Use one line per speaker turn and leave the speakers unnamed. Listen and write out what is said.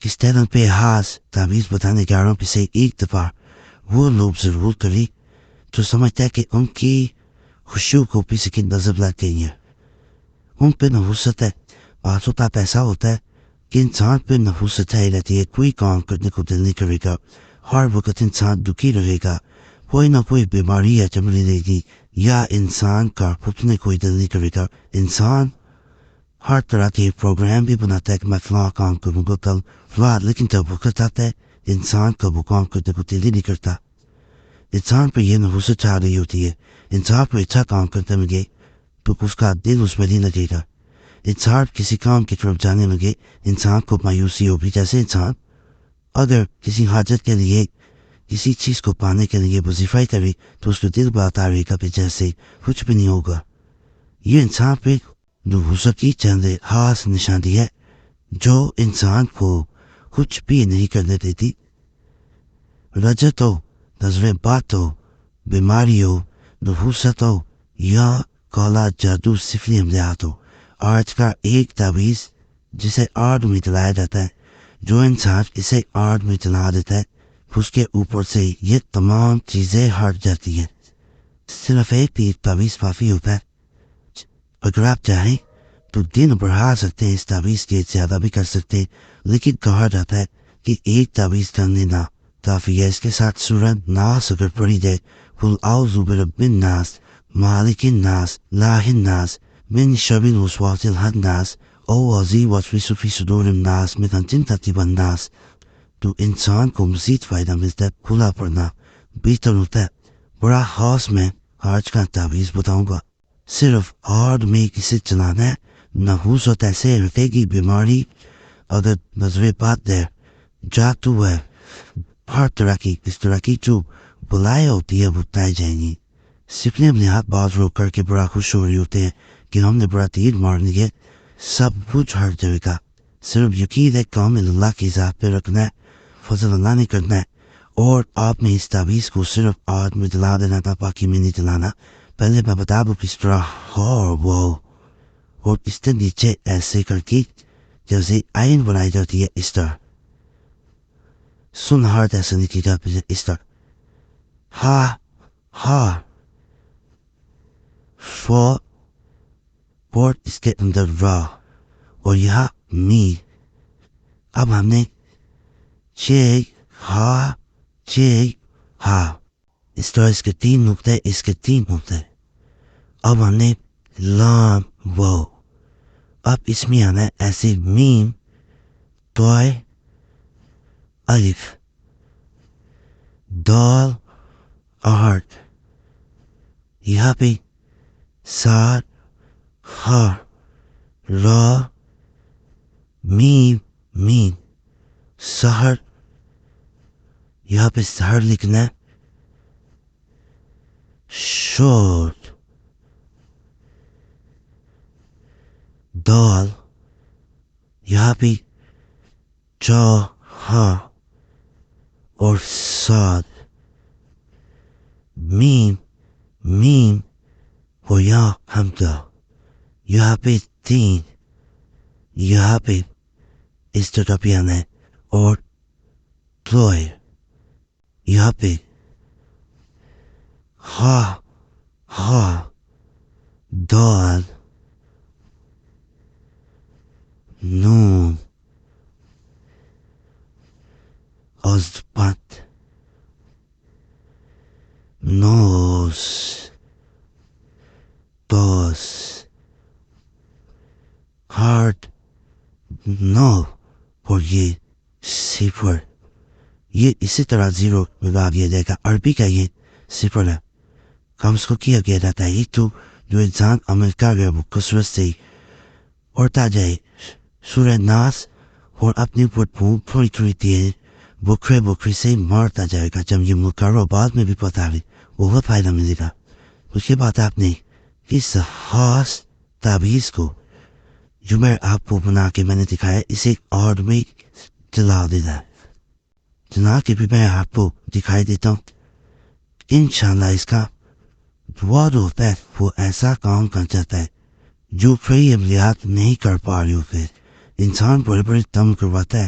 کس طرح پہ ہاس تعویذ بتانے کے آرام سے ایک دفعہ وہ لوگ ضرور کری تو سمجھتا ہے کہ ان کی خوشیوں کو پیچھے کی نظر لگ گئی ہے. ان پہ نحوست ہے. بعض اوقات ایسا ہوتا ہے کہ انسان پہ نحوست ہے رہتی ہے. کوئی کام کرنے کو دل نہیں کرے گا. ہر وقت انسان دکھی رہے گا. کوئی نہ کوئی بیماری ہے چمڑی رہے گی یا انسان کا پھٹنے کوئی دل نہیں کرے گا. انسان ہر طرح کے پروگرام بھی بناتا ہے کہ میں فلاں کام کروں گا کل فلاں، لیکن جب وقت آتا ہے انسان کا وہ کام کرنے کو دل ہی نہیں کرتا. انسان پہ یہ نحوست چاہ رہی ہوتی ہے انسان پہ اچھا کام کرتے لگے تو اس کا دل اس میں نہیں لگے گا. انسان کسی کام کی طرف جانے لگے انسان کو مایوسی ہوگی. جیسے انسان اگر کسی حاجت کے لیے کسی چیز کو پانے کے لیے وظیفہ کرے تو اس کو دل بتا رہے گا کہ جیسے کچھ بھی نہیں ہوگا. یہ انسان پہ نحوست کی چند خاص نشانی ہے جو انسان کو کچھ بھی نہیں کرنے دیتی. رجت ہو، نظر بات ہو، بیماری ہو، نحوست ہو یا کالا جادو سفلی عملیات ہو. آج کا ایک تعویذ جسے آرٹ میں چلایا جاتا ہے، جو انسان اسے آرٹ میں چلا دیتا ہے اس کے اوپر سے یہ تمام چیزیں ہٹ جاتی ہیں. صرف ایک بھی تعویذ کافی ہوتا ہے. اگر آپ چاہیں تو دن بڑھا سکتے ہیں، اس تعویذ کے زیادہ بھی کر سکتے ہیں، لیکن کہا جاتا ہے کہ ایک تعویذ کرنے نہ کافی ہے. اس کے ساتھ سورہ ناس اگر پڑھی جائے، قل اعوذ برب الناس مالک الناس الہ الناس من شر الوسواس الخناس الذی یوسوس فی صدور الناس من الجنۃ والناس، تو انسان کو مزید فائدہ ملتا ہے. کھلا پڑھنا بہتر ہوتا ہے. بڑا خاص میں آج کا تعویذ بتاؤں گا. صرف آرٹ میں کسی چلانا ہے. نحوست ایسے رکھے گی بیماری اگر نظر بات ہے، جاتو ہے، ہر طرح کی اس طرح کی جو بلائیں ہوتی ہے وہ بتائی جائیں گی. سپنے اپنے ہاتھ باز رو کر کے بڑا خوش ہو رہے ہوتے ہیں کہ ہم نے بڑا تیر مارنی ہے. سب کچھ ہر جگہ کا صرف یقین ہے کام اللہ کی ذات پہ رکھنا ہے، فضل اللہ نہیں کرنا ہے. اور آپ نے اس تعویذ کو صرف آرٹ میں دلا دینا تھا، باقی میں نہیں دلانا. پہلے میں بتا دوں کس طرح وہ اور اس کے نیچے ایسے کر کے جیسے آئین بنائی جاتی ہے اس طرح. سن ہارٹ ایسا نہیں کی جاتی ہے اس طرح. ہا فور پورٹ اس کے اندر را اور یہاں می. اب ہم نے ہا اس طرح اس کے تین نقطے، اس کے تین نقطے. اب ہم نے لام وہ. اب اس میں آنا ہے ایسے میم توئے الف دال آہٹ. یہاں پہ سات ہا را میم میم سہر. یہاں پہ سہر لکھنا ہے. شورٹ دال. یہاں پہ چا ہا اور سات. میم میم اور یہاں حمدہ. یہاں پہ تین. یہاں پہ اس طرح پہ آنا ہے اور پلوئے. یہاں پہ ہا دال نون ازبت نوز دوس ہارٹ نو اور یہ صفر. یہ اسی طرح زیرو لگا دیا جائے گا. عربی کا یہ صفر ہے. کام اس کو کیا گیا جاتا ہے یہ تو جو انسان عمل کر گیا وہ کثرت سے اڑتا جائے. سورہ ناس اور اپنے اوپر پھونک تھوڑی تھوڑی دیر بکھرے سے مارتا جائے گا. جب یہ مکرر بعد میں بھی پتا ہے بہت فائدہ ملے گا. اس کے بعد آپ نے اس خاص تعویذ کو جو میں آپ کو بنا کے میں نے دکھایا اسے آرٹ میں چلا دینا ہے. چلا کے بھی میں آپ کو دکھائی دیتا ہوں. انشاءاللہ اس کا وعد ہوتا ہے وہ ایسا کام کر جاتا ہے جو کئی عملیات نہیں کر پا رہے ہوتے. انسان بڑے بڑے دم کرواتا ہے